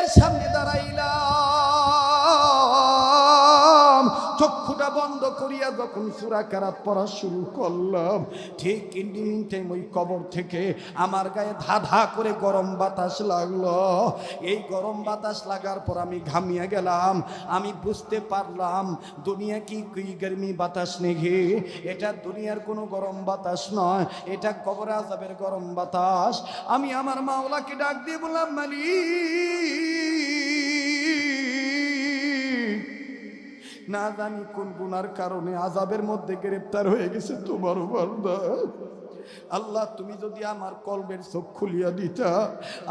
কবরের সামনে দাঁড়াইলাম, চক্ষুটা বন্ধ করিয়া যখন সূরা কারাত পড়া শুরু করলাম, ঠিক ইন টাইম ওই কবর থেকে আমার গায়ে ধা ধা করে গরম বাতাস লাগলো। এই গরম বাতাস লাগার পর আমি ঘামিয়ে গেলাম। আমি বুঝতে পারলাম দুনিয়া কি গরমি বাতাস নেই, এটা দুনিয়ার কোনো গরম বাতাস নয়, এটা কবর আযাবের গরম বাতাস। আমি আমার মাওলাকে ডাক দিয়ে বললাম, মালিক, না জানি কোন গুনার কারণে আযাবের মধ্যে গ্রেফতার হয়ে গেছে তোমার বান্দা। আল্লাহ, তুমি যদি আমার কলবের চোখ খুলিয়া দিতা,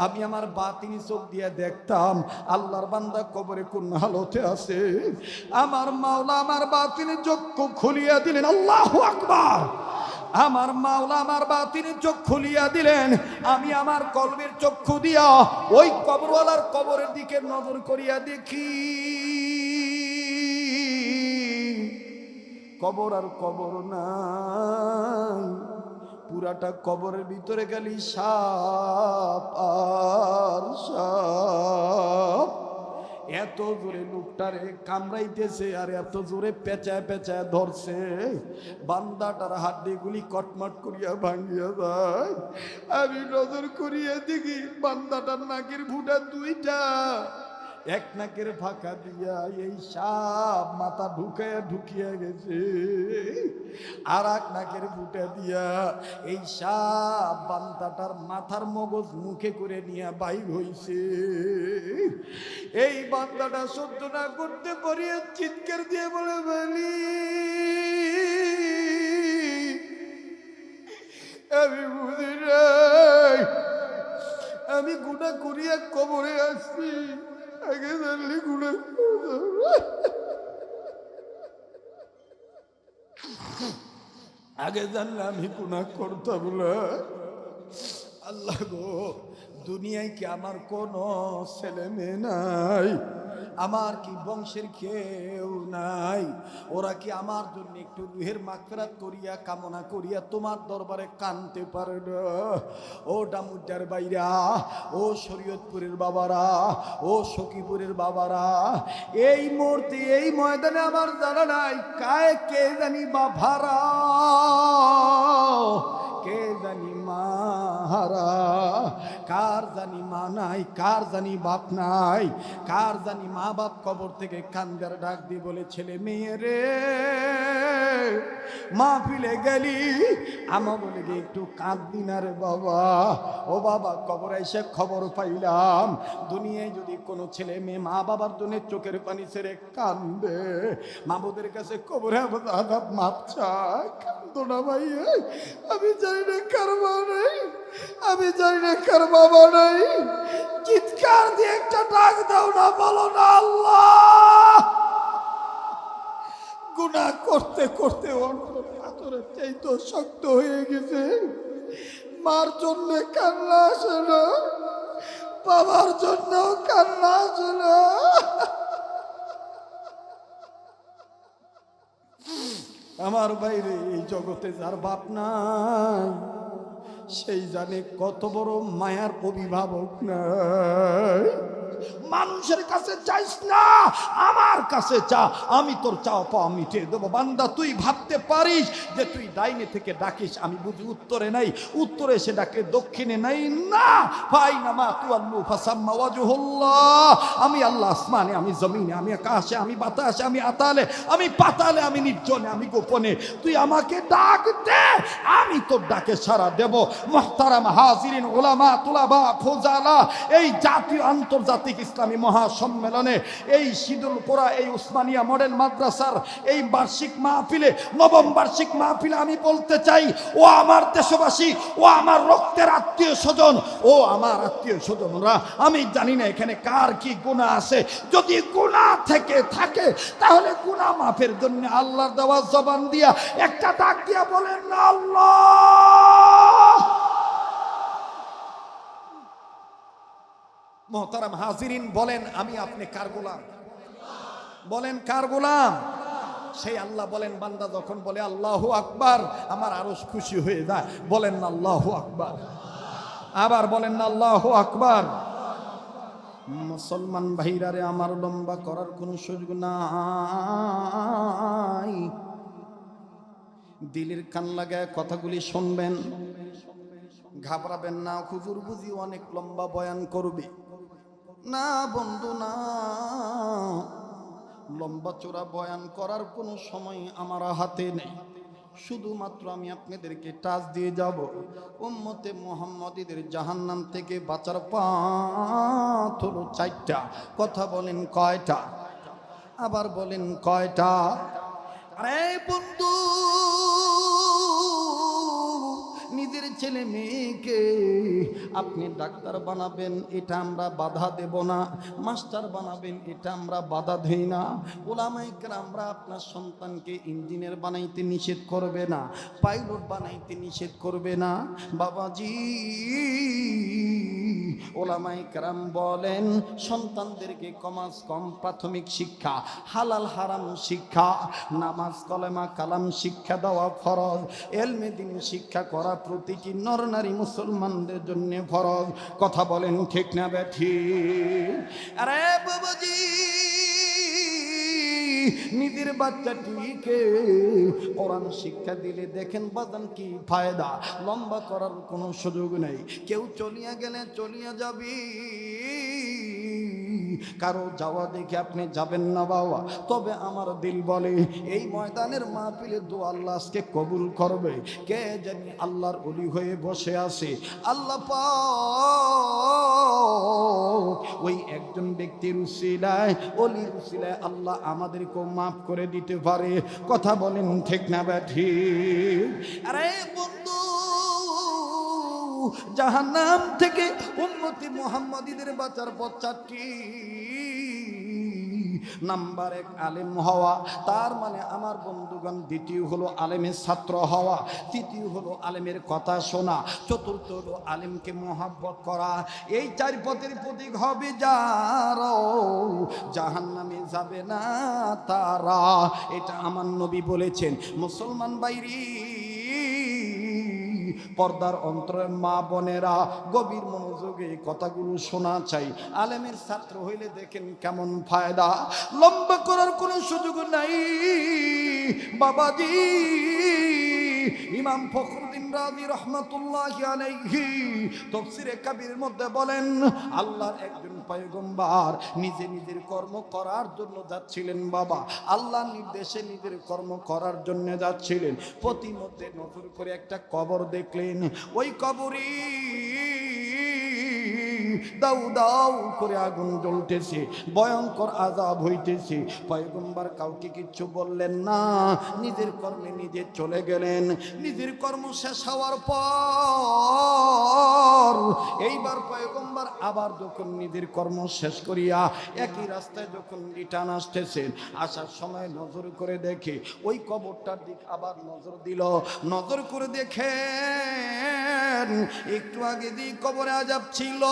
আমি আমার বাতিনি চোখ দিয়ে দেখতাম আল্লাহর বান্দা কবরে কোন হালতে আছে। আমার মাওলা আমার বাতিনি চোখ খুলিয়া দিলেন। আল্লাহু আকবার। আমার মাওলা আমার বাতিনের চোখ খুলিয়া দিলেন। আমি আমার কলবের চক্ষু দিয়া ওই কবরওয়ালার কবরের দিকে নজর করিয়া দেখি, কবর আর কবর নাই, পুরাটা কবরের ভিতরে গেলি সাপ আর সাপ। এত জোরে লোকটারে কামড়াইতেছে আর এত জোরে পেঁচায় পেঁচায় ধরছে, বান্দাটার হাড্ডিগুলি কটমট করিয়া ভাঙ্গিয়া যায়। আমি নজর করিয়া দেখি বান্দাটার নাকের ফুটা দুইটা, এক নাকের ফাঁকা দিয়া এই সাপ মাথা ঢুকিয়া গেছে, আর এক নাকের ফুটা দিয়া এই সাপ বান্দাটার মাথার মগজ মুখে করে নিয়ে বাইর হইছে। এই বান্দাটা সহ্য না করতে পারিয়া চিৎকার দিয়ে বলে, বলি আমি বুঝি নাই, আমি গুনাহ করিয়া কবরে আসছি, আগে জানলে গুনাহ আগে জানলে আমি গুনাহ করতাম না। আল্লাহ গো, দুনিয়ায় কি আমার কোনো ছেলে মেয়ে নাই? আমার কি বংশের কেউ নাই? ওরা কি আমার জন্য একটু রুহের মাগফিরাত করিয়া কামনা করিয়া তোমার দরবারে কানতে পারে না? ও ডামুড্ডার বাইরা, ও শরীয়তপুরের বাবারা, ও সখীপুরের বাবারা, এই মুহূর্তে এই ময়দানে আমার জানা নাই কে জানি বাভারা, কে জানি মাহারা, কার জানি মা নাই, কার জানি বাপ নাই, কার জানি মা বাপ কবর থেকে কান্দার ডাক দিয়ে বলে, ছেলে মেয়ে রে মাহফিলে গেলি আমা বলে গে একটু কাঁদবি না রে বাবা। ও বাবা, কবরে এসে খবর পাইলাম দুনিয়ায় যদি কোনো ছেলে মেয়ে মা বাবার জন্য চোখের পানি ছেড়ে কান্দে, মাবুদের কাছে কবরে আযাব মাপ চায়, কান্দো না ভাই। আমি জানি না কার মা নেই, আমি জানি না কার বাবা নেই, চিৎকার দিয়ে একটা ডাক দাও না, বলো না আল্লাহ। গুনাহ করতে করতে অন্তর পাথরের চাইতে শক্ত হয়ে গেছে। মার জন্য কান্না আসে না, বাবার জন্য কান্না আসে না। আমার বাইরে এই জগতে যার বাপ নাই, সেই জানে কত বড় মায়ার অভিভাবক নাই। মানুষের কাছে চাইস না, আমার কাছে চা, আমি তোর চাওয়া পাওয়া মিটিয়ে দেবো। বান্দা, তুই ভাবতে পারিস যে তুই ডাইনে থেকে ডাকিস, আমি বুঝি উত্তরে নাই, উত্তরে সে ডাকে দক্ষিণে নাই। না, ফাইনামা তুআল্লু ফাসাম্মা ওয়াজহুল্লাহ। আমি আল্লাহ আসমানে, আমি জমিনে, আমি আকাশে, আমি বাতাসে, আমি আতালে, আমি পাতালে, আমি নির্জনে, আমি গোপনে। তুই আমাকে ডাক দে, আমি তোর ডাকে সাড়া দেব। মুহতারাম হাজিরিন, উলামা, তুলাবা, ফুজালা, এই জাতীয় আন্তর্জাতিক ইসলামী মহাসম্মেলনে এই শীদুল কোরা, এই উসমানিয়া মডেল মাদ্রাসার এই বার্ষিক মাহফিলে, নবম বার্ষিক মাহফিলে আমি বলতে চাই, ও আমার দেশবাসী, ও আমার রক্তের আত্মীয় স্বজন, ও আমার আত্মীয় স্বজনরা, আমি জানি না এখানে কার কি গুনাহ আছে। যদি গুনাহ থেকে থাকে তাহলে গুনাহ মাফের জন্য আল্লাহর দেওয়া জবান দিয়া একটা ডাক দিয়া বলেন না, আল্লাহ। মোহতারাম হাজিরিন, বলেন আমি আপনি কার গোলাম? বলেন কার গোলাম? সেই আল্লাহ বলেন, বান্দা যখন বলে আল্লাহু আকবার, আমার আরশ খুশি হয়ে যায়। বলেন না আল্লাহু আকবার, আবার বলেন না আল্লাহু আকবার। মুসলমান ভাইরারে আমার লম্বা করার কোনো সুযোগ নাই। দিলের কান লাগায় কথাগুলি শুনবেন, ঘাবড়াবেন না। হুজুর বুঝি অনেক লম্বা বয়ান করবে, না বন্ধু না। লম্বা চোরা বয়ান করার কোনো সময় আমার হাতে নেই। শুধুমাত্র আমি আপনাদেরকে টাচ দিয়ে যাব। উম্মতে মুহাম্মদীদের জাহান্নাম থেকে বাঁচার পথ হলো 4টা। কথা বলেন কয়টা? আবার বলেন কয়টা? আরে বন্ধু, নিজের ছেলে মেয়েকে আপনি ডাক্তার বানাবেন, এটা আমরা বাধা দেব না। মাস্টার বানাবেন, এটা আমরা বাধা দেই না। ওলামায়ে কেরামরা আপনার সন্তানকে ইঞ্জিনিয়ার বানাইতে নিষেধ করবে না, পাইলট বানাইতে নিষেধ করবে না। বাবাজি, ওলামায়ে কেরাম বলেন সন্তানদেরকে কমাস কম প্রাথমিক শিক্ষা, হালাল হারাম শিক্ষা, নামাজ কলেমা কালাম শিক্ষা দেওয়া ফরজ। এলমে দ্বীন শিক্ষা করা প্রতিটি নর নারী মুসলমানদের জন্য ফরজ। কথা বলেন ঠিক না বেঠিক? আরে বাবাজি, নিজের বাচ্চাটিকে কোরআন শিক্ষা দিলে দেখেন বাজান কি ফায়দা। লম্বা করার কোনো সুযোগ নেই। কেউ চলিয়া গেলে চলিয়া যাবি, কারো যাওয়া দেখে আপনি যাবেন না বাবা। তবে আমার দিল বলে এই ময়দানের মাহফিলে দোয়া আল্লাহ আজকে কবুল করবে। কে জানি আল্লাহর ওলি হয়ে বসে আছে। আল্লাহ পাক ওই একজন ব্যক্তির উসিলায়, ওলির উসিলায় আল্লাহ আমাদেরকেও মাফ করে দিতে পারে। কথা বলেন ঠিক না বেঠিক? আরে বন্ধু, জাহান্নাম থেকে উম্মতি মুহাম্মাদীদের বাঁচার পথ 4টি। নাম্বার 1 আলেম হওয়া, তার মানে আমার বন্ধুগণ। দ্বিতীয় হলো আলেমের ছাত্র হওয়া। তৃতীয় হলো আলেমের কথা শোনা। চতুর্থ হলো আলেমকে মহব্বত করা। এই 4 পথের প্রতীক হবে যারা জাহান্নামে যাবে না তারা। এটা আমার নবী বলেছেন। মুসলমান বাইরি, পর্দার অন্তরের মা বোনেরা গভীর মনোযোগে কথাগুলো শোনা চাই। আলেমের ছাত্র হইলে দেখেন কেমন ফায়দা। লম্বা করার কোনো সুযোগ নাই বাবাজি। ইমাম ফখরুদ্দিন রাজি রহমাতুল্লাহি আলাইহি তাফসীরে কাবীরের মধ্যে বলেন, আল্লাহর একজন পয়গম্বর নিজে নিজের কর্ম করার জন্য যাচ্ছিলেন বাবা। আল্লাহর নির্দেশে নিজের কর্ম করার জন্য যাচ্ছিলেন। প্রতিমধ্যে নজর করে একটা কবর দেখলেন। ওই কবরে দাউ দাউ করে আগুন জ্বলতেছে, ভয়ঙ্কর আযাব হইতেছে। পয়গম্বর কাউকে কিচ্ছু বললেন না, নিজের কর্মে নিজে চলে গেলেন। নিজের কর্ম শেষ হওয়ার পর এইবার পয়গম্বর আবার যখন নিজের কর্ম শেষ করিয়া একই রাস্তায় যখন রিটার্ন আসতেছেন, আসার সময় নজর করে দেখে ওই কবরটার দিক আবার নজর দিল। নজর করে দেখেন একটু আগে দিয়ে কবরে আযাব ছিল,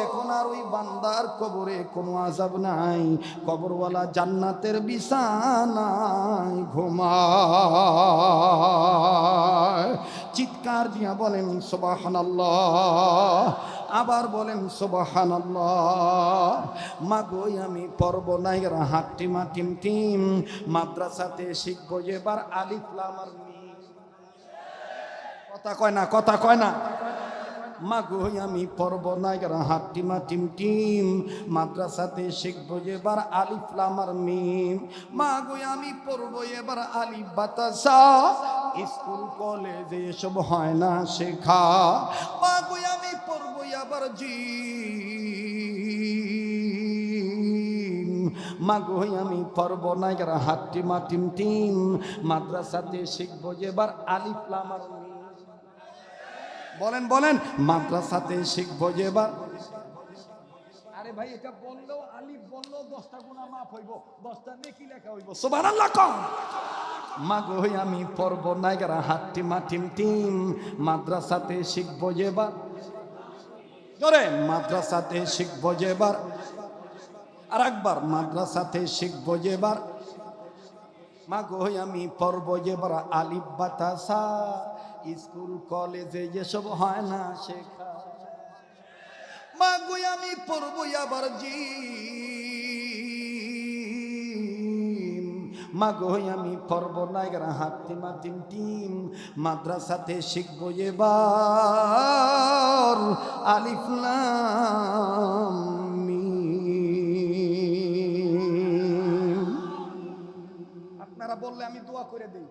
এখন আর ওই বান্দার কবরে কোনো আযাব নাই। কবরওয়ালা জান্নাতের বিছানায় ঘুমায়। চিৎকার দিয়া বলেন সুবহানাল্লাহ। আবার বলেন সুবহানাল্লাহ। মাগো আমি পড়ব নাই হাট্টিম টিম টিম, মাদ্রাসাতে শিখবো এবার আলিফ লাম আর মিম। কথা কয় না, কথা কয় না। মাগো আমি পড়ব না হাট্টিমা টিম টিম, মাদ্রাসাতে শিখবো এবার আলিফ লাম আর মিম। মাগো আমি পড়ব এবার আলিফ বাতাসা, স্কুল কলেজে এসব হয় না শেখা। মাগো আমি পড়ব এবার জিম। মাগো আমি পড়ব না হাট্টিমা টিম টিম, মাদ্রাসাতে শিখবো এবার আলিফ লাম আর মিম। বলেন বলেন, মাদ্রাসাতে শিখবো এবার। আরে ভাই, এটা বললেও আলিফ বললেও 10টা গুনাহ মাফ হইব, 10টা নেকি লেখা হইব। সুবহানাল্লাহ কম। মাগো আমি পড়ব না হাট্টিমা টিম টিম, মাদ্রাসাতে শিখবো এবার। জোরে, মাদ্রাসাতে শিখবো এবার। আর একবার, মাদ্রাসাতে শিখবো এবার। মাগো আমি পড়ব এবার আলিফ বাতাসা, স্কুল কলেজে যেসব হয় না শেখা। মা গো আমি পড়বো আবার জি, মা গো আমি পড়বো না হাতিমা তিন টিম, মাদ্রাসাতে শিখবো এবার আলিফ লাম মিম। আপনারা বললে আমি দোয়া করে দিই।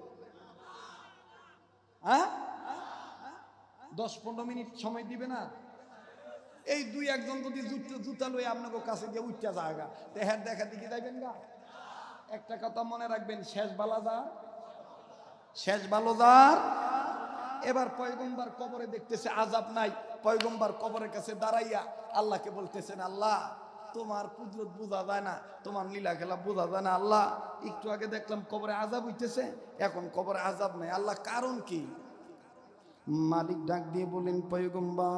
হ্যাঁ, 10-15 মিনিট সময় দিবে না? এই দুই একজন যদি জুতা লই আপনাকে কাছে গিয়ে উঠতে জায়গা তেহার দেখা দিকে যাইবেন গা। একটা কথা মনে রাখবেন, শেষ বালাজার, শেষ বালাজার। এবার পয়গম্বর কবরে দেখতেছে আযাব নাই, পয়গম্বর কবরের কাছে দাঁড়াইয়া আল্লাহকে বলতেছেন, আল্লাহ তোমার কুদরত বোঝা যায় না, তোমার লীলা খেলা বোঝা যায় না। আল্লাহ একটু আগে দেখলাম কবরে আযাব হইতেছে, এখন কবরে আযাব নাই, আল্লাহ কারণ কি? মালিক ডাক দিয়ে বলেন, পয়গম্বর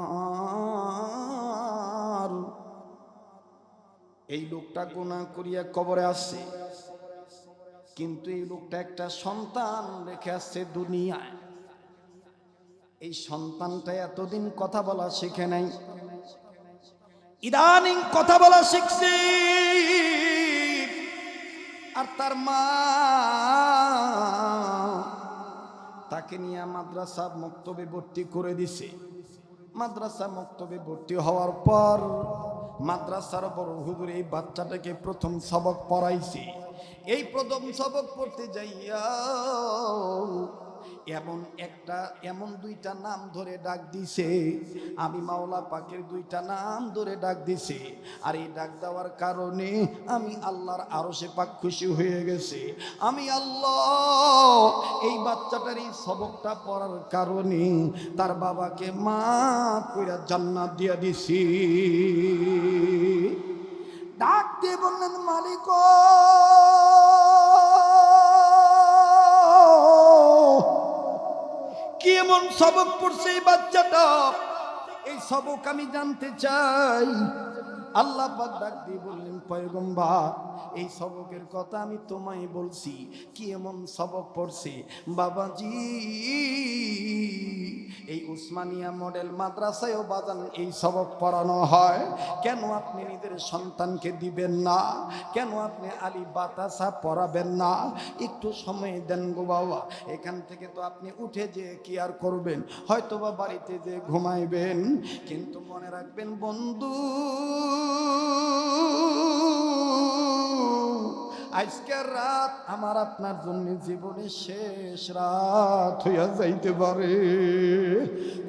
এই লোকটা গুনাহ করিয়া কবরে আসছে, কিন্তু এই লোকটা একটা সন্তান রেখে আসছে দুনিয়ায়। এই সন্তানটা এতদিন কথা বলা শিখে নাই, ইদানিং কথা বলা শিখছে। আর তার মা তাকে নিয়ে মাদ্রাসা মক্তবে ভর্তি করে দিছে। মাদ্রাসা মক্তবে ভর্তি হওয়ার পর মাদ্রাসার বড় হুজুর এই বাচ্চাটাকে প্রথম সবক পড়াইছে। এই প্রথম সবক পড়তে যাইয়া এমন দুইটা নাম ধরে ডাক দিছে, আমি মাওলা পাকের দুইটা নাম ধরে ডাক দিছে। আর এই ডাক দেওয়ার কারণে আমি আল্লাহর আরশে পাক খুশি হয়ে গেছে। আমি আল্লাহ এই বাচ্চাটার এই সবকটা পড়ার কারণে তার বাবাকে মাফ কইরা জান্নাত দিয়া দিছি। ডাক দিয়ে বললেন, মালিক কি এমন সবক পড়ছে এই বাচ্চাটা, এই সবক আমি জানতে চাই। আল্লাহ পাক ডাক দিয়ে বললেন, পয়গম্বর এই সবকের কথা আমি তোমায় বলছি। কি এমন সবক পড়ছে? বাবাজি এই উসমানিয়া মডেল মাদ্রাসায়ও বাজান এই সবক পড়ানো হয়। কেন আপনি নিজের সন্তানকে দিবেন না? কেন আপনি আলী বাতাসা পড়াবেন না? একটু সময় দেন গো বাবা। এখান থেকে তো আপনি উঠে যে কি আর করবেন, হয়তোবা বাড়িতে যে ঘুমাইবেন, কিন্তু মনে রাখবেন বন্ধু, আজকের রাত আমার আপনার জন্য জীবনের শেষ রাত হইয়া যাইতে পারে।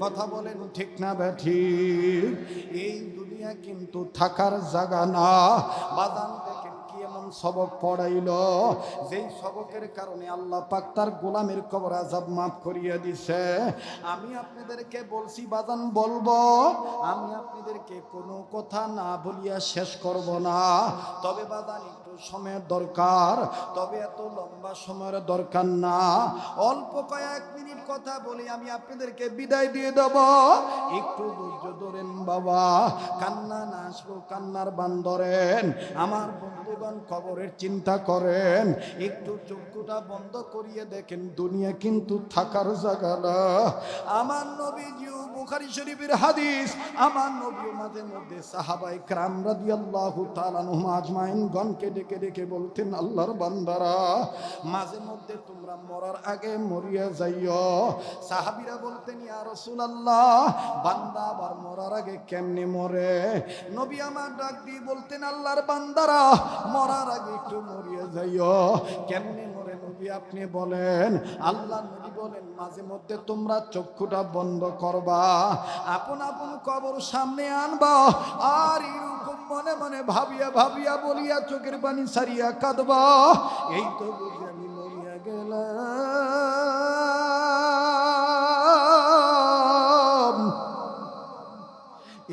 কথা বলেন ঠিক না ব্যাঠিক? এই দুনিয়া কিন্তু থাকার জায়গা না। বাদান দেখেন কি এমন সবক পড়াইল, যেই সবকের কারণে আল্লাহ পাক তার গোলামের কবর আযাব মাফ করিয়া দিছে। আমি আপনাদেরকে বলছি বাদান বলবো, আমি আপনাদেরকে কোনো কথা না বলিয়া শেষ করব না। তবে বাদান একটু সময়ের দরকার, তবে এত লম্বা সময়ের দরকার না। অল্প কয়েক মিনিট কথা বলি আমি আপনাদেরকে বিদায় দিয়ে দেব। একটু ধৈর্য ধরেন বাবা, কান্না না আসবো, কান্নার বান ধরেন। আমার বন্ধুগণ কবরের চিন্তা করেন, একটু চক্ষুটা বন্ধ করিয়ে দেখেন, দুনিয়া কিন্তু থাকার জায়গা না। আমার নবীজিও বুখারী শরীফের হাদিস, আমার নবীও মাঝে মধ্যে সাহাবায়ে কেরাম রাদিয়াল্লাহু তাআলা আনহুম আজমাইন গণকে ডেকে ডেকে বলতেন, আল্লাহর বান্দারা মাঝে মধ্যে তোমরা মরার আগে মরিয়া যাইও। সাহাবীরা বলতেন, ইয়া রাসূলুল্লাহ বান্দা আবার মরার আগে কেমনে মরে? নবী আমার ডাক দিয়ে বলতেন, আল্লাহর বান্দারা মরার আগে একটু মরিয়া যাইও। কেমনে মরে নবী আপনি বলেন? আল্লাহ নবী বলেন, মাঝে মধ্যে তোমরা চক্ষুটা বন্ধ করবা, আপন আপন কবর সামনে আনবা, আর এরকম মনে মনে ভাবিয়া ভাবিয়া বলিয়া চোখের পানি সারিয়া কাঁদবা, এই তো বুঝি আমি মরিয়া গেলাম,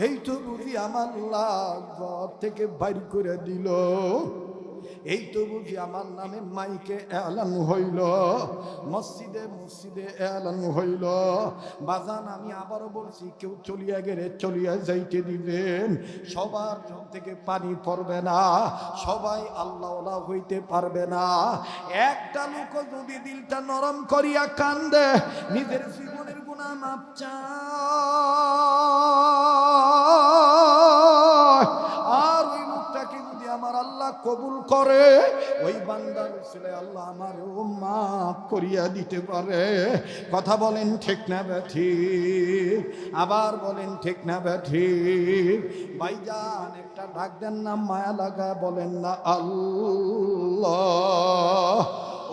এই তো বুঝি আমার লাশ ঘর থেকে বাইর করে দিল, এই তো বুঝি আমার নামে মাইকে এলান হইল, মসজিদে মসজিদে এলান হইল। বাজান আমি আবারও বলছি, কেউ চলিয়া গেলে চলিয়া যাইতে দিবেন। সবার চোখ থেকে পানি পড়বে না, সবাই আল্লাহওয়ালা হইতে পারবে না। একটা লোক যদি দিলটা নরম করিয়া কান্দে, নিজের জীবনের গুনাহ মাপ চায়, কবুল করে, ওই বান্দার ছেলে আল্লাহ আমারও মাফ করিয়া দিতে পারে। কথা বলেন ঠিক না ঠিক? আবার বলেন ঠিক না ঠিক? ভাইজান একটা ডাক দেন না, মায়া লাগা বলেন না আল্লাহ।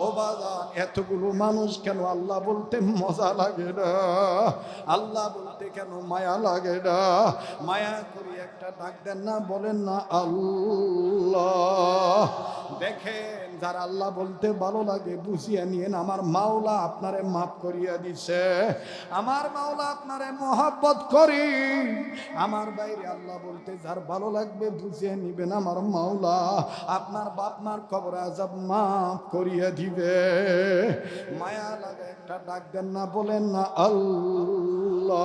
ও বাজান, এতগুলো মানুষ কেন আল্লাহ বলতে মজা লাগে না? আল্লাহ বলতে কেন মায়া লাগে না? মায়া করি একটা ডাক দেন না, বলেন না আল্লাহ। দেখেন, যারা আল্লাহ বলতে ভালো লাগে বুঝিয়ে নিয়েন, আমার মাওলা আপনারে মাফ করিয়া দিছে। আমার মাওলা আপনারে মহব্বত করি। আমার বাইরে আল্লাহ বলতে যার ভালো লাগবে বুঝিয়ে নিবেন, আমার মাওলা আপনার বাপ মার কবর আযাব মাফ করিয়া দিবে। মায়া লাগে একটা ডাক দেন না, বলেন না আল্লাহ।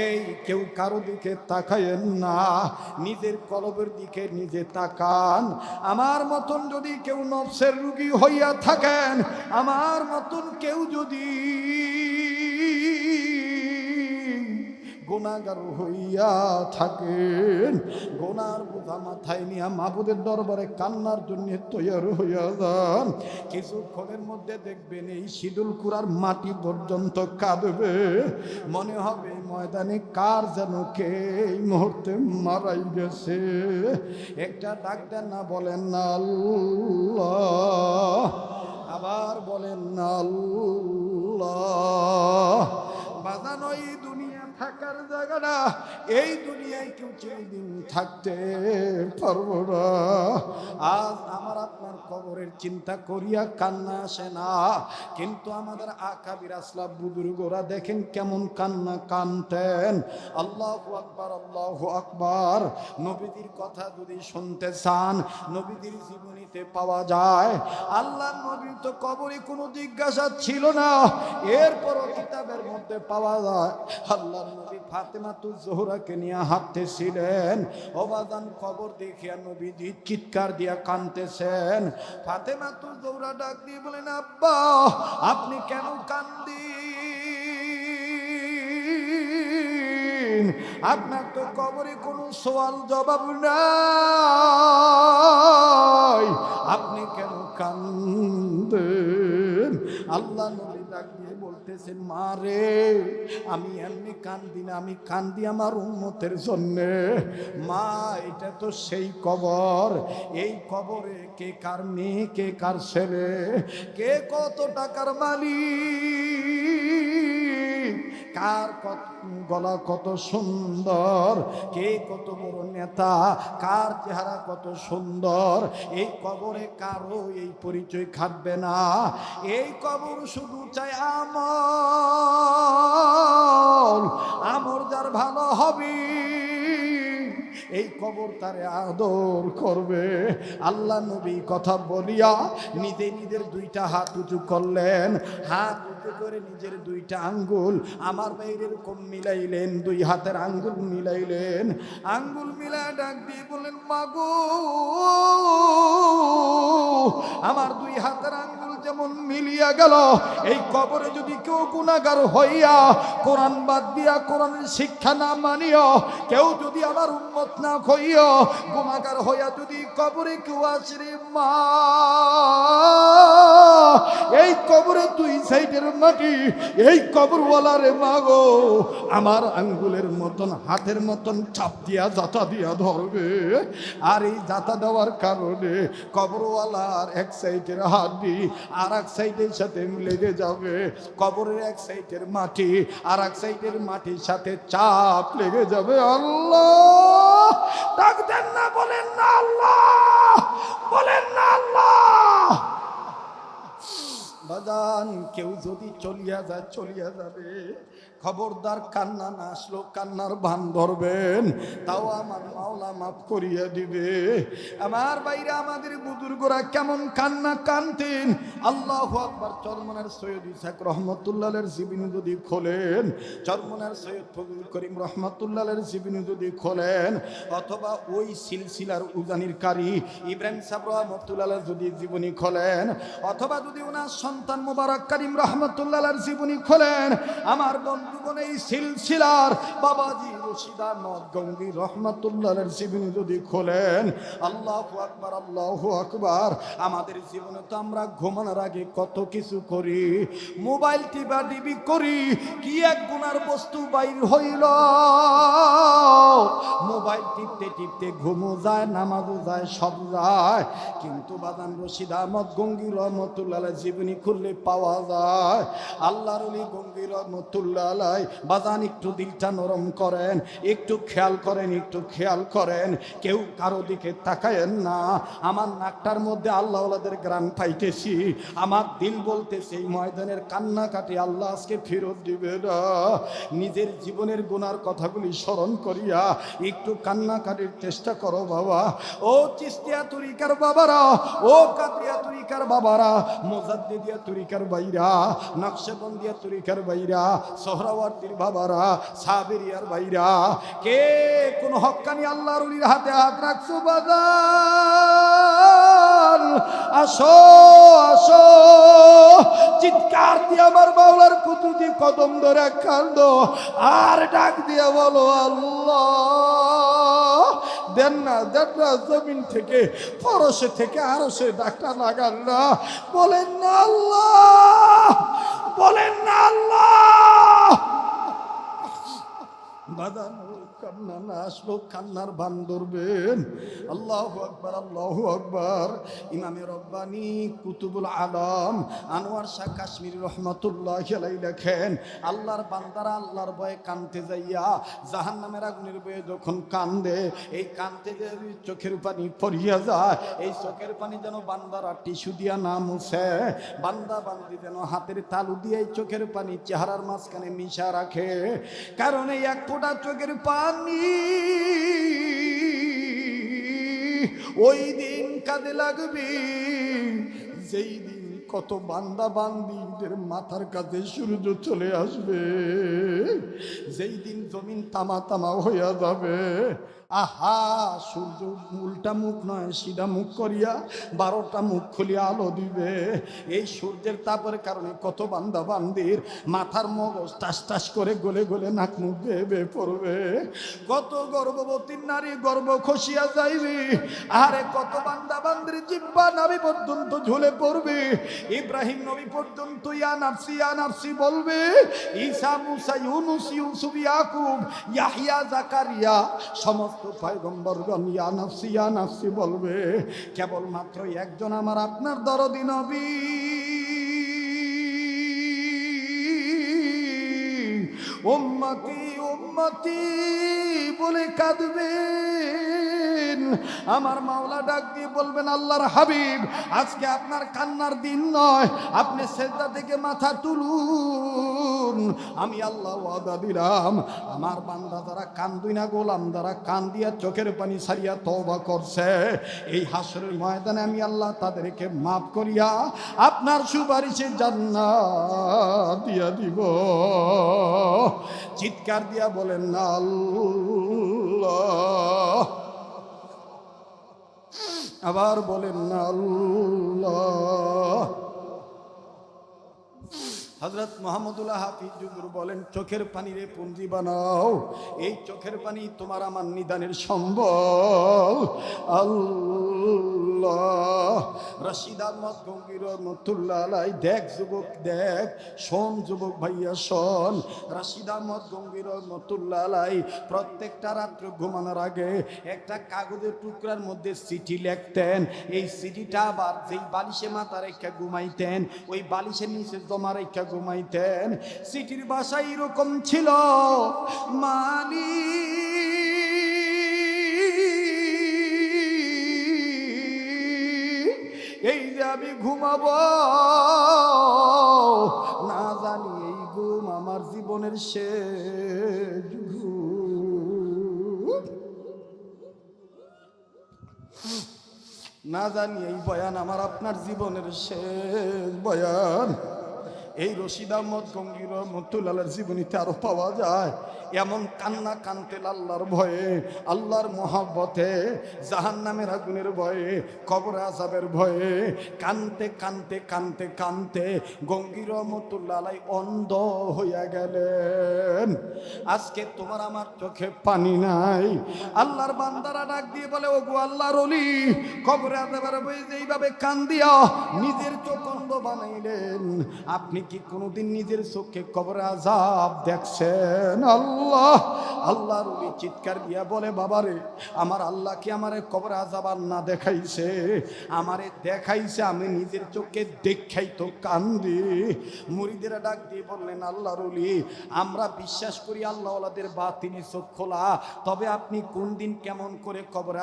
এই কেউ কারো দিকে তাকায়েন না, নিজের কলবের দিকে নিজে তাকান। আমার মতন যদি কেউ নফসের রোগী হইয়া থাকেন, আমার মতন কেউ যদি গুনাহগার হইয়া থাকেন, গুনার বোঝা মাথায় নিয়ে মাবুদের দরবারে কান্নার জন্য তৈরি হইয়া যান। কিছুক্ষণের মধ্যে দেখবেন এই শিডুল কুড়ার মাটি পর্যন্ত কাঁদবে। মনে হবে ময়দানে কার যেন কে এই মুহূর্তে মারাই গেছে। একটা ডাক দেন না, বলেন না আল্লাহ। আবার বলেন না আল্লাহ। বাজানো এই দুনিয়া থাকার জায়গা না, এই দুনিয়ায় কেউ চিরদিন থাকতে পারবো না। আজ আমার আপনার কবরের চিন্তা করিয়া কান্না আসে না, কিন্তু আমাদের আকাবির আসলাফ বুজুর্গরা দেখেন কেমন কান্না কানতেন। আল্লাহু আকবার, আল্লাহু আকবার। নবীজির কথা যদি শুনতে চান, নবীজির জীবনীতে পাওয়া যায়। আল্লাহর নবীর তো কবরে কোনো জিজ্ঞাসা ছিল না, এরপরও কিতাবের মধ্যে পাওয়া যায় আল্লাহর নবী ফাতেমাতুজ জোহরাকে নিয়ে হাঁটতেছিলেন। ওবাদান কবর দেখিয়া নবীজি চিৎকার দিয়া কাঁদতেছেন। ফাতেমাতুজ জোহরা ডাক দিয়ে বলেন, আব্বা আপনি কেন কান্দেন? আপনার তো কবরে কোনো সওয়াল জবাব নাই, আপনি কেন কান্দেন? আল্লাহ নবী ডাক দিয়ে বলতেছেন, মা রে, আমি এমনি কান্দি না, আমি কান্দি আমার উম্মতের জন্যে। মা, এটা তো সেই কবর, এই কবরে কে কার মেয়ে, কে কার ছেলে, কে কত টাকার মালিক, কার কত গলা কত সুন্দর, কে কত বড় নেতা, কার চেহারা কত সুন্দর, এই কবরে কারো এই পরিচয় খাটবে না। এই কবর শুধু চাই আমল, আমর যার ভালো হবে এই কবর তারে আদর করবে। আল্লাহ নবী কথা বলিয়া নিজে নিজের দুইটা হাত উঁচু করলেন, হাত উঁচু করে নিজের দুইটা আঙ্গুল আমার বাইরের কম মিলাইলেন, দুই হাতের আঙ্গুল মিলাইলেন, আঙ্গুল মিলায় ডাক দিয়ে বললেন, মাগো আমার দুই হাতের আঙ্গুল যেমন মিলিয়া গেল, এই কবরে যদি কেউ গুনাহগার হইয়া কোরআন বাদ দিয়া কোরআনের শিক্ষা না মানিয়া, কেউ যদি আমার উম্মত না হইয়া গুনাহগার হইয়া যদি কবরে কেউ আসে, মা এই কবরে তুই সাইডের মাটি, এই কবরওয়ালারে মাগো আমার আঙ্গুলের মতন হাতের মতন চাপ দিয়া জাতা দিয়া ধরবে। আর এই জাতা দেওয়ার কারণে কবরওয়ালার এক সাইডের হাড্ডি আর এক সাইডের সাথে লেগে যাবে, কবরের এক সাইডের মাটি আর এক সাইডের মাটির সাথে চাপ লেগে যাবে। আল্লাহ ডাক দেন না, বলেন না আল্লাহ, বলেন না আল্লাহ। বাজান, কেউ যদি চলিয়া যায় চলিয়া যাবে, খবরদার কান্না না আসলো কান্নার ভান ধরবেন, তাও আমার মাওলা মাফ করিয়া দিবে। আমার বাইরে আমাদের বুজুর্গরা কেমন কান্না কানতেন, আল্লাহু আকবার। চরমনার সৈয়দ ইসাক রহমতুল্লাহের জীবনী যদি খোলেন, চরমনার সৈয়দ ফজল করিম রহমতুল্লাহের জীবনী যদি খোলেন, অথবা ওই সিলসিলার উজানির কারি ইব্রাহিম সাহেব রহমতুল্লাহের যদি জীবনী খোলেন, অথবা যদি ওনার সন্তান মুবারক করিম রহমতুল্লাহের জীবনী খোলেন, আমার বন্ধুগণ এই সিলসিলার বাবাজি রশিদ আহমদ গঙ্গী রহমাতুল্লাহের জীবনী যদি খোলেন, আল্লাহু আকবার, আল্লাহু আকবার। আমাদের জীবনে তো আমরা ঘুমানোর আগে কত কিছু করি, মোবাইল টিপা টিপি করি, কি এক গুনার বস্তু বাইর হইল, মোবাইল টিপতে টিপতে ঘুমও যায়, নামাজও যায়, সব যায়। কিন্তু বাদান রশিদ আহমদ গঙ্গী রহমতুল্লাহ জীবনী খুললে পাওয়া যায় আল্লাহর ওলি গঙ্গী রহমতুল্লাহ আলাই। বাদান একটু দিলটা নরম করেন, একটু খেয়াল করেন, একটু খেয়াল করেন, কেউ কারো দিকে তাকায়েন না। আমার নাকটার মধ্যে আল্লাহ ওলাদের গ্রান পাইতেছি, আমার দিল বলতেছে এই ময়দানের কান্নাকাটি আল্লাহ আজকে ফেরত দিবে না। নিজের জীবনের গুনার কথাগুলি স্মরণ করিয়া একটু কান্নাকাটির চেষ্টা করো বাবা। ও চিস্তিয়া তরিকার বাবারা, ও কাদিয়া তরিকার বাবারা, মুজাদ্দিদিয়া তরিকার বাইরা, নকশবন্দিয়া তরিকার বাইরা, সোহরাওয়ার্দীর বাবারা, সাবেরিয়ার বাইরা, কে কোন হক্কানি আল্লাহর ওলির হাতে হাত রাখছো বাজান? আসো আসো, চিৎকার দিয়ে আমার মাওলার কুদরতি কদম ধরে কান্দো আর ডাক দিয়ে বলো আল্লাহ। দেন না দেন না, জমিন থেকে ফরসে থেকে আরো সে ডাক্তার লাগান না, বলেন না আল্লাহ, বলেন না আল্লাহ। বাদান কান্না না আসলো, কান্নার বান ধরবেন। আল্লাহু আকবার, আল্লাহু আকবার। ইমামে রব্বানি কুতুবুল আলম আনোয়ার শাহ কাশ্মীরি রহমাতুল্লাহি আলাইহি লেখেন, আল্লাহর বান্দারা আল্লাহর ভয়ে কানতে যাইয়া জাহান্নামের আগুনের ভয়ে যখন কান্দে, এই কানতে যে চোখের পানি পড়িয়া যায়, এই চোখের পানি যেন বান্দারা টিস্যু দিয়া না মুছে, বান্দা বান্দি যেন হাতের তালু দিয়ে এই চোখের পানি চেহারার মাঝখানে মিশা রাখে। কারণ এই এক ফোঁটা চোখের পানি ওই দিন কাঁদে লাগবে যেই দিন কত বান্দা বান্দিদের মাথার কাছে সূর্য চলে আসবে, যেই দিন জমিন তামা তামা হইয়া যাবে। আহা, সূর্য উল্টা মুখ নয় সিধা মুখ করিয়া 12টা মুখ খুলিয়া আলো দিবে। এই সূর্যের তাপের কারণে কত বান্দা বান্দির মাথার মগজ টাস টাস করে গলে গলে নাক মুখ বেয়ে বেয়ে পড়বে, কত গর্ভবতী নারী গর্ভ খসিয়া যাইবে, আরে কত বান্দা বান্দির জিহ্বা নাভি পর্যন্ত ঝুলে পড়বে। ইব্রাহিম নবী পর্যন্ত ইয়া নাফসি বলবে, ঈসা মুসা ইউনুস ইউসুফ ইয়াকুব ইয়াহইয়া জাকারিয়া সমস্ত পয়গম্বরগণ ইয়া নাফসি বলবে। কেবলমাত্র একজন আমার আপনার দরদি নবী উম্মতি উম্মতি বলে কাঁদবেন। আমার মাওলা ডাক দিয়ে বলবেন, আল্লাহর হাবিব আজকে আপনার কান্নার দিন নয়, আপনি সেজদা থেকে মাথা তুলুন। আমি আল্লাহ ওয়াদা দিলাম, আমার বান্দা যারা কান্দুই না, গোলাম যারা কান দিয়া চোখের পানি ছাড়িয়া তওবা করছে, এই হাসরের ময়দানে আমি আল্লাহ তাদেরকে মাফ করিয়া আপনার সুপারিশে জান্নাত দিয়া দিব। চিৎকার দিয়া বলেন না আল্লাহ, আবার বলেন না আল্লাহ। হযরত মুহাম্মদুল্লাহ হাফিজ হুজুর বলেন, চোখের পানিরে পুঞ্জি বানাও, এই চোখের পানি তোমার আমার নিদানের সম্বল। আল্লাহ। রশিদ আহমদ গঙ্গী রহমাতুল্লাহ আলাইহি, দেখ যুবক দেখ, শোন যুবক ভাইয়া শোন, রশিদ আহমদ গঙ্গী রহমাতুল্লাহ আলাইহি প্রত্যেকটা রাত্র ঘুমানোর আগে একটা কাগজের টুকরার মধ্যে চিঠি লিখতেন। এই চিঠিটা আবার যেই বালিশে মাথা রেখে ঘুমাইতেন, ওই বালিশের নিচে জমা রেখে ঘুমাইতেন। চিঠির ভাষা এরকম ছিল, মানি এই যে আমি ঘুমাবো, না জানি এই ঘুম আমার জীবনের শেষ ঘুম, না জানি এই বয়ান আমার আপনার জীবনের শেষ বয়ান। এই রশিদ আহমদ গঙ্গী রহমাতুল্লাহর জীবনীতে আরো পাওয়া যায়। এমন কান্না কানতেন আল্লাহর ভয়ে, আল্লাহর মহব্বতে, জাহান্নামের আগুনের ভয়ে, কবর আযাবের ভয়ে কানতে কানতে কানতে কানতে গঙ্গির রহমতুল্লাহ আলাইহি অন্ধ হইয়া গেলেন। আজকে তোমার আমার চোখে পানি নাই। আল্লাহর বান্দারা ডাক দিয়ে বলে, ওগো আল্লাহর ওলি, কবরে আযাবের ভয়ে যেইভাবে কান দিয়া নিজের চোখ অন্ধ বানাইলেন, আপনি কি কোনোদিন নিজের চোখে কবরে আযাব দেখছেন? আল্লাহ আল্লাহর ওলি চিৎকার দিয়া বলে, বাবারে, আমার আল্লাহ কি আমারে কবরে আযাব আর না দেখাইছে? আমারে দেখাইছে, আমি নিজের চোখে দেখাই তো কান্দি। মুরিদেরা ডাক দিয়ে বললেন, আল্লাহর ওলি, আমরা বিশ্বাস করি আল্লাহ ওয়ালাদের বাতিনি চোখ খোলা, তবে আপনি কোন দিন কেমন করে কবরে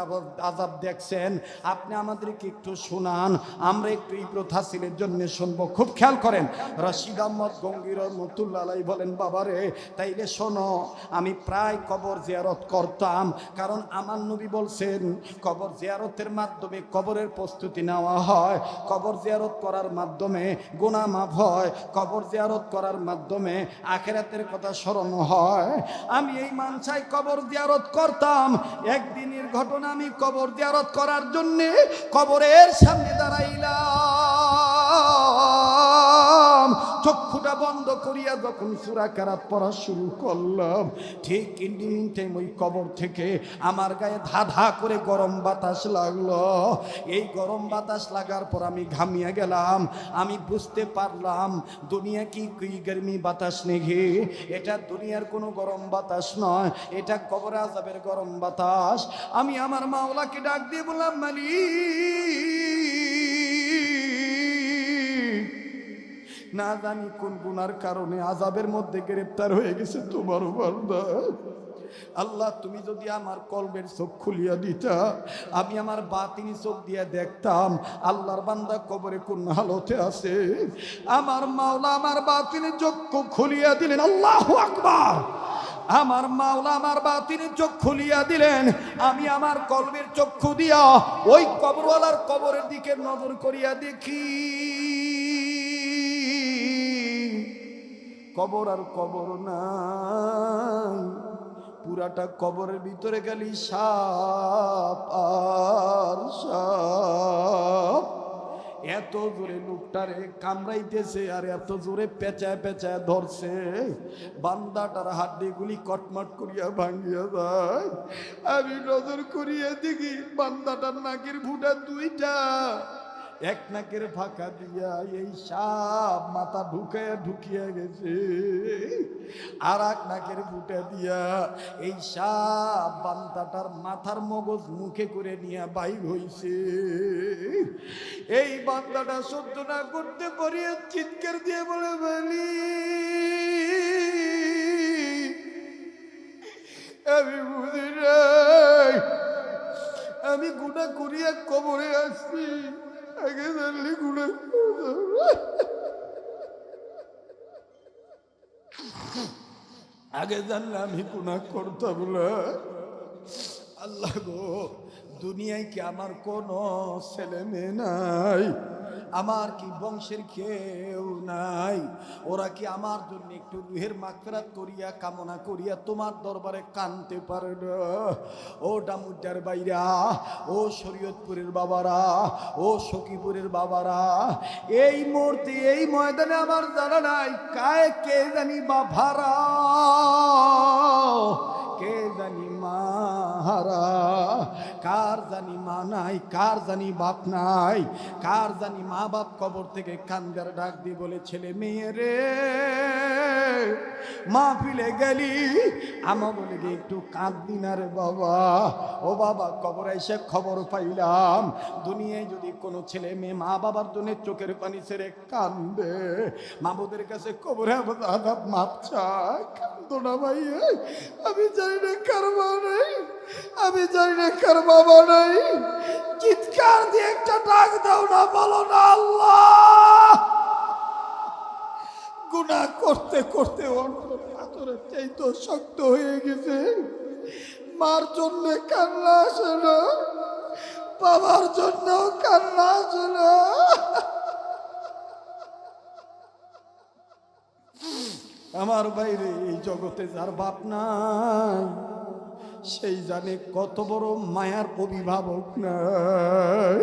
আযাব দেখছেন আপনি আমাদেরকে একটু শোনান, আমরা একটু ইবরাত হাসিলের জন্য শুনবো। খুব খেয়াল করেন, রশিদ আহমদ গঙ্গির রহমতুল্লাহ আলাইহি বলেন, বাবারে তাইলে শোনো, আমি প্রায় কবর জিয়ারত করতাম, কারণ আমার নবী বলছেন কবর জিয়ারতের মাধ্যমে কবরের প্রস্তুতি নেওয়া হয়, কবর জিয়ারত করার মাধ্যমে গুনাহ মাফ হয়, কবর জিয়ারত করার মাধ্যমে আখিরাতের কথা স্মরণ হয়। আমি এই মানসায় কবর জিয়ারত করতাম। একদিনের ঘটনা, আমি কবর জিয়ারত করার জন্য কবরের সামনে দাঁড়াইলাম, চক্ষুটা বন্ধ করিয়া যখন সূরা কারাত পড়া শুরু করলাম, ঠিক ইন টাইম ওই কবর থেকে আমার গায়ে ধা ধা করে গরম বাতাস লাগলো। এই গরম বাতাস লাগার পর আমি ঘামিয়ে গেলাম। আমি বুঝতে পারলাম দুনিয়া কি গরমি বাতাস নেই, এটা দুনিয়ার কোনো গরম বাতাস নয়, এটা কবর আযাবের গরম বাতাস। আমি আমার মাওলাকে ডাক দিয়ে বললাম, মালিক, না জানি কোন গুনার কারণে আযাবের মধ্যে গ্রেফতার হয়ে গেছে তোমার বান্দা। আল্লাহ, তুমি যদি আমার কলবের চোখ খুলিয়া দিতা, আমি আমার বাতিনি চোখ দিয়ে দেখতাম আল্লাহর বান্দা কবরে কোন হালতে আছে। আমার মাওলা আমার বাতিনি চক্ষু খুলিয়া দিলেন। আল্লাহু আকবার। আমার মাওলা আমার বাতিনি চোখ খুলিয়া দিলেন। আমি আমার কলবের চক্ষু দিয়া ওই কবরওয়ালার কবরের দিকে নজর করিয়া দেখি, কবর আর কবর নাই, পুরাটা কবরের ভিতরে গেলি সাপ আর সাপ। এত জোরে লোকটারে কামড়াইতেছে আর এত জোরে পেঁচায় পেঁচায় ধরছে, বান্দাটার হাড্ডিগুলি কটমট করিয়া ভাঙ্গিয়া যায়। আমি নজর করিয়া দেখি বান্দাটার নাকের ফুটা দুইটা, এক নাকের ফাঁকা দিয়া এই সাপ মাথা ঢুকিয়া গেছে, আর এক নাকের ফুটা দিয়া এই সাপ বান্দাটার মাথার মগজ মুখে করে নিয়ে বাইর হইছে। এই বান্দাটা সহ্য না করতে পারিয়া চিৎকার দিয়ে বলে, বলি আমি বুঝি নাই, আমি গুনাহ করিয়া কবরে আসছি, আগে জানলে গুনাহ আগে জানলে আমি গুনাহ করতাম না। আল্লাহ গো, দুনিয়ায় কি আমার কোনো ছেলে মেয়ে নাই? আমার কি বংশের কেউ নাই? ওরা কি আমার জন্য একটু রুহের মাগফিরাত করিয়া কামনা করিয়া তোমার দরবারে কানতে পারে না? ও ডামুড্ডার বাইরা, ও শরীয়তপুরের বাবারা, ও সখীপুরের বাবারা, এই মুহূর্তে এই ময়দানে আমার জানা নাই কে জানি বাভারা, কে জানি মাহারা, কার জানি মা নাই, কার জানি বাপ নাই, কার জানি মা বাপ কবর থেকে কান্দার ডাক দিয়ে বলে, ছেলে মেয়ে রে মাহফিলে গেলি, আমা বলে গিয়ে একটু কাঁদবি না রে বাবা। ও বাবা, কবরে এসে খবর পাইলাম দুনিয়ায় যদি কোনো ছেলে মেয়ে মা বাবার জন্য চোখের পানি ছেড়ে কান্দে, মাবুদের কাছে কবরে আযাব মাপ চায়, কান্দো না ভাই। আমি জানি না কার মা নাই, আমি জানি না কার বাবা নাই, চিৎকার দিয়ে একটা ডাক দাও না, বলো না আল্লাহ। গুনাহ করতে করতে অন্তর পাথরের চাইতে শক্ত হয়ে গেছে। মার জন্য কান্না আসে না, বাবার জন্য কান্না আসে না। আমার বাইরে এই জগতে যার বাপ নাই সেই জানে কত বড় মায়ার অভিভাবক নাই।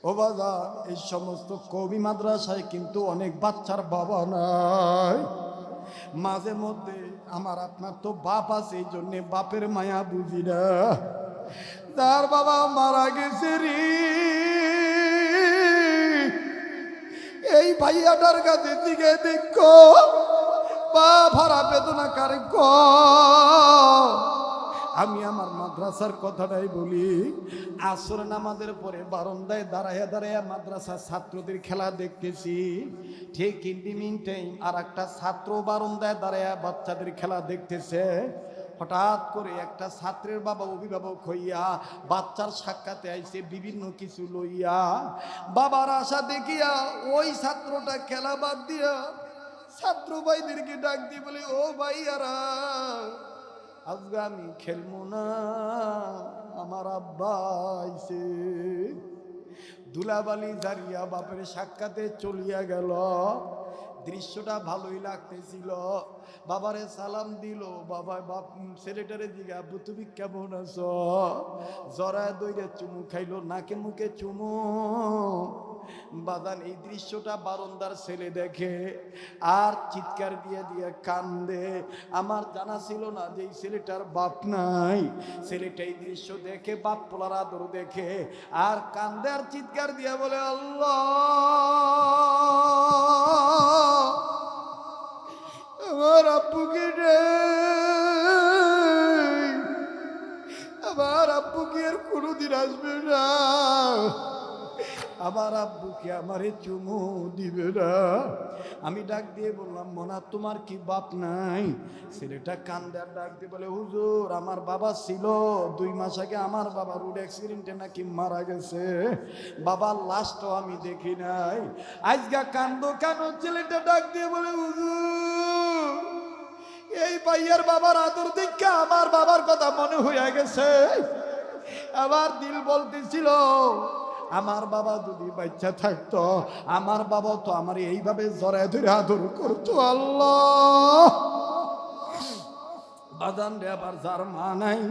ও বাবা, এই সমস্ত কবি মাদ্রাসায় কিন্তু অনেক বাচ্চার বাবা নাই। মাঝে মধ্যে আমার আপনার তো বাপ আছে, এই জন্যে বাপের মায়া বুঝি না। যার বাবা মারা গেছে রে, এই ভাইয়াটার কাছে দিকে দেখো পা ভরা বেদনা কারে ক। আমি আমার মাদ্রাসার কথাটাই বলি, আসর নামাজের পরে বারান্দায় দাঁড়াইয়া দাঁড়াইয়া মাদ্রাসার ছাত্রদের খেলা দেখতেছি। ঠিক ইন টাইম আর একটা ছাত্র বারান্দায় দাঁড়াইয়া বাচ্চাদের খেলা দেখতেছে। হঠাৎ করে একটা ছাত্রের বাবা অভিভাবক হইয়া বাচ্চার সাক্ষাতে আইছে বিভিন্ন কিছু লইয়া। বাবার আশা দেখিয়া ওই ছাত্রটা খেলা বাদ দিয়া ছাত্র ভাইদেরকে ডাক দিয়ে বলে, ও ভাইয়ারা, আজকে আমি খেলবো না, আমার আব্বা আইছে। ধুলাবালি জারিয়া বাপের সাক্ষাতে চলিয়া গেল। দৃশ্যটা ভালোই লাগতেছিল। বাবারে সালাম দিল, বাবা বাপ ছেলেটারে দিকে, আব্বু তুমি কেমন আছো? জরায় দইরে চুমু খাইলো, নাকে মুখে চুমু। বাদান এই দৃশ্যটা বারান্দার ছেলে দেখে আর চিৎকার দিয়ে দিয়ে কান্দে। আমার জানা ছিল না যে এই ছেলেটার বাপ নাই। ছেলেটা এই দৃশ্য দেখে বাপ পোলার আদর দেখে আর কান্দে আর চিৎকার দিয়ে বলে, আল্লাহ, আমার আব্বুকে রে, আমার আব্বুকে আর কোনোদিন আসবে না, আমার আব্বুকে আমারে চুমু দিবে না। আমি ডাক দিয়ে বললাম, মোনা তোমার কি বাপ নাই? ছেলেটা কান্দে আর ডাক দিয়ে বলে, হুজুর আমার বাবা ছিল, 2 মাস আগে আমার বাবা রোড অ্যাক্সিডেন্টে নাকি মারা গেছে, বাবার লাশটাও আমি দেখি নাই। আজকা কান্দো কেন? ছেলেটা ডাক দিয়ে বলে, হুজুর এই ভাইয়ার বাবার আদর দেখে আমার বাবার কথা মনে হয়ে গেছে। আমার দিল বলতেছিল, আমার বাবা যদি বাচ্চা থাকতো, আমার বাবা তো আমার এইভাবে জড়ায় ধরে আদর করতো। আল্লাহ, বাদান রে, আবার যার মা নাই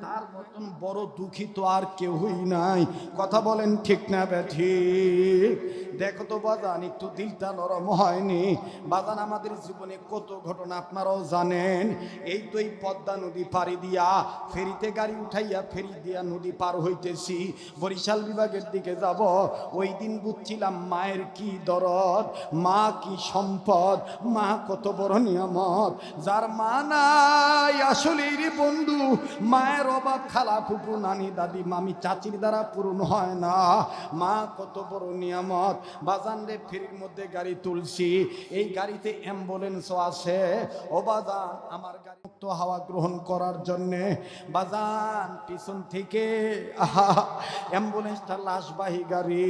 তার মতন বড় দুঃখী তো আর কেউই নাই। কথা বলেন ঠিক না ঠিক? দেখো তো বাজান, একটু দিলটা নরম হয়নি? বাজান, আমাদের জীবনে কত ঘটনা আপনারাও জানেন। এই তো এই পদ্মা নদী পাড়ি দিয়া ফেরিতে গাড়ি উঠাইয়া ফেরি দিয়া নদী পার হইতেছি, বরিশাল বিভাগের দিকে যাব। ওই দিন বুঝছিলাম মায়ের কি দরদ, মা কি সম্পদ, মা কত বড় নিয়ামত। যার মা নাই আসলেই রে বন্ধু, মায়ের অভাব খালা ফুপু নানি দাদি মামি চাচির দ্বারা পূরণ হয় না। মা কত বড় নিয়ামত। বাজান রে, ফেরির মধ্যে গাড়ি তুলছি, এই গাড়িতে অ্যাম্বুলেন্সও আছে। ও বাজান, আমার গাড়ি মুক্ত হাওয়া গ্রহণ করার জন্যে বাজান পিছন থেকে অ্যাম্বুলেন্সটা লাশবাহী গাড়ি,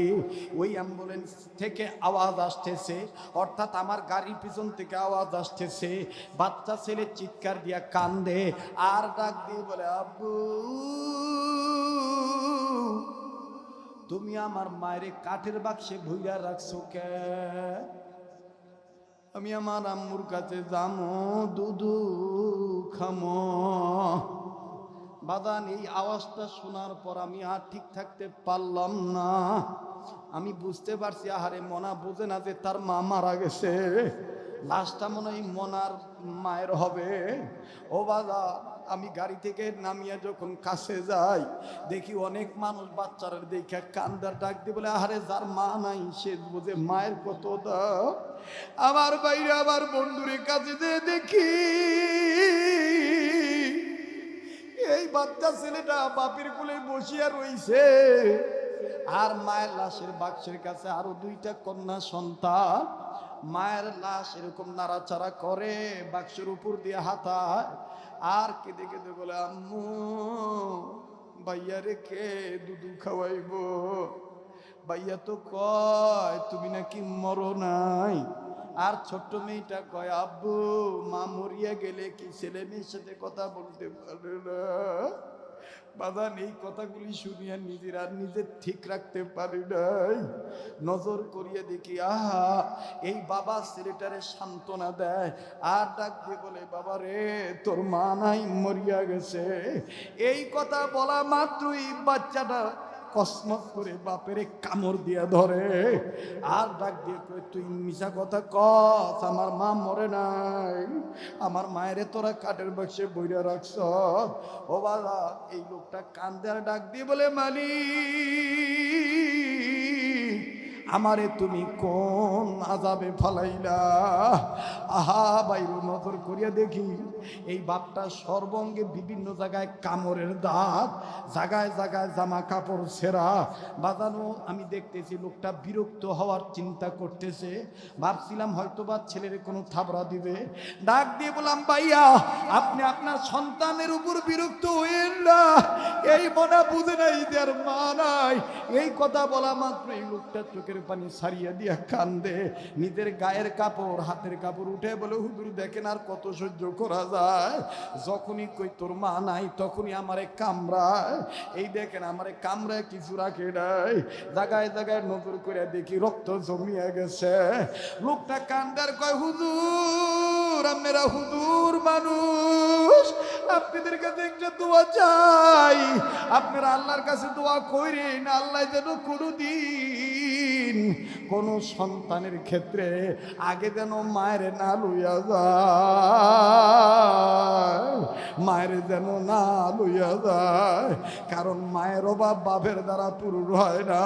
ওই অ্যাম্বুলেন্স থেকে আওয়াজ আসতেছে, অর্থাৎ আমার গাড়ির পিছন থেকে আওয়াজ আসতেছে। বাচ্চা ছেলে চিৎকার দিয়া কান্দে আর ডাক দিয়ে বলে, আব্বু তুমি আমার মায়ের কাঠের বাক্সে ভুইরা রাখছো কে? আমি আমার আম্মুর কাছে যামো, দুধু খামো। বাদান, এই আওয়াজটা শোনার পর আমি আর ঠিক থাকতে পারলাম না। আমি বুঝতে পারছি, আহারে মনা বোঝে না যে তার মা মারা গেছে। লাশটা মনে হয় মনার মায়ের হবে। ও বাবা, আমি গাড়ি থেকে নামিয়ে যখন কাছে যাই, দেখি অনেক মানুষ বাচ্চারা দেখে কান্দার ডাক দিয়ে বলে, আহারে যার মা নাই সে বোঝে মায়ের কত দাম। আমার বাইরে আমার বন্ধুরের কাছে যে দেখি এই বাচ্চা ছেলেটা বাপের কোলে বসিয়া রইছে, আর মায়ের লাশের বাক্সের কাছে আরো 2টা কন্যা সন্তান। মায়ের লাশ এরকম নাড়াচাড়া করে, বাক্সের উপর দিয়ে হাতায় আর কেঁদে কেঁদে বলে, আম্মু ভাইয়া রেখে দুধু খাওয়াইব। ভাইয়া তো কয় তুমি নাকি মরো নাই। আর ছোট্ট মেয়েটা কয়, আব্বু মা মরিয়া গেলে কি ছেলে মেয়ের সাথে কথা বলতে পারে না? বাজান এই কথাগুলি শুনিয়া নিজেরা নিজে ঠিক রাখতে পারি নাই। নজর করিয়া দেখি আহা এই বাবা ছেলেটারে সান্ত্বনা দেয় আর ডাক দিয়ে বলে, বাবা রে তোর মা নাই, মরিয়া গেছে। এই কথা বলা মাত্রই বাচ্চাটা কসমত করে বাপেরে কামড় দিয়া ধরে আর ডাক দিয়ে কই, তুই মিছা কথা কস, আমার মা মরে নাই, আমার মায়েরে তোরা কাঠের বাক্সে বইরা রাখছ। ও বাবা এই লোকটা কান্দে আর ডাক দিয়ে বলে, মালিক আমারে তুমি কোন আযাবে ফালাইলা। আহা বাইরে নজর করিয়া দেখি এই বাপটা সর্বঙ্গে বিভিন্ন জায়গায় কামড়ের দাগ, জায়গায় জায়গায় জামা কাপড় ছেঁড়া। বাজানো আমি দেখতেছি লোকটা বিরক্ত হওয়ার চিন্তা করতেছে। ভাবছিলাম হয়তোবা ছেলের কোনো থাবড়া দিবে। ডাক দিয়ে বললাম, ভাইয়া আপনি আপনার সন্তানের উপর বিরক্ত হইেন না, এই মনে বুঝে নাই যার মা নাই। এই কথা বলা মাত্র এই লোকটা চোখের পানি ছাড়িয়া দিয়া কান্দে, নিজের গায়ের কাপড় হাতের কাপড় উঠে বলে, হুজুর দেখেন আর কত সহ্য করা যায়। যখনই কই তোর মা নাই তখনই আমারে কামড়ায়। এই দেখেন আমারে কামড়ায় কিছু রাখে নাই। জায়গায় জায়গায় নজর করে দেখি রক্ত জমিয়া গেছে। লোকটা কান্দার কয়, হুজুর আমরা হুজুর মানুষ, আপনাদের কাছে একটা দোয়া চাই। আপনারা আল্লাহর কাছে দোয়া করেন, আল্লাহ যেন কোনোদিন কোন সন্তানের ক্ষেত্রে আগে যেন মায়ের না লইয়া যায়, মায়ের যেন না লইয়া যায়। কারণ মায়ের অভাব বাপের দ্বারা পূরণ হয় না।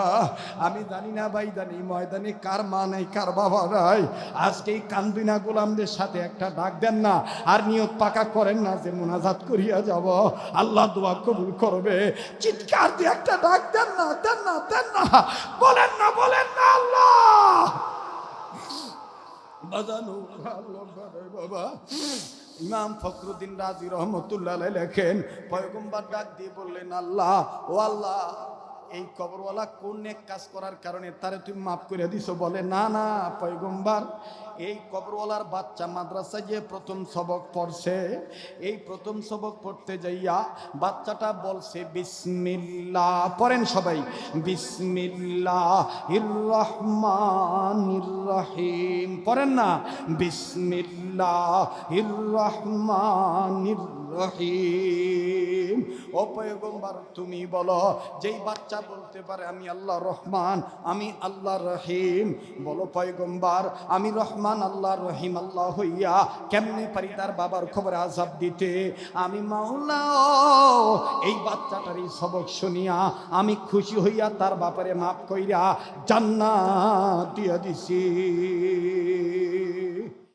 আমি জানি না ভাই, জানি ময়দানে কার মা নাই কার বাবা নাই। আজকে এই কান্দিনা গোলামদের সাথে একটা ডাক দেন না, আর নিয়ত পাকা করেন না যে মুনাজাত করিয়া যাব, আল্লাহ দোয়া কবুল করবে। চিৎকার দিয়ে একটা ডাক দেন না, দেন না, দেন না, বলেন না, বলেন না আল্লাহ বাজানো। বাবা ইমাম ফখরুদ্দিন রাজি রহমতুল্লাহ লেখেন, পয়গম্বর ডাক দিয়ে বললেন, আল্লাহ ও আল্লাহ এই কবরওয়ালা কোন নেক কাজ করার কারণে তারে তুমি মাফ করে দিছো? বলে, না না পয়গম্বর, এই কবরওয়ালার বাচ্চা মাদ্রাসায় যে প্রথম সবক পড়ছে, এই প্রথম সবক পড়তে যাইয়া বাচ্চাটা বলছে বিসমিল্লাহ। পড়েন সবাই, বিসমিল্লাহির রহমানির রহিম। পড়েন না, বিসমিল্লাহির রহমানির রহিম। ও পয়গম্বর তুমি বলো, যেই বাচ্চা বলতে পারে আমি আল্লাহ রহমান, আমি আল্লাহ রহিম, বলো পয়গম্বর আমি রহমান আল্লাহ রহিম আল্লাহ হইয়া কেমনি পারি তার বাবার খবরে আযাব দিতে? আমি মাওলা এই বাচ্চাটার এই সবক শুনিয়া আমি খুশি হইয়া তার বাপারে মাফ কইরা জান্নাত দিয়া দিছি।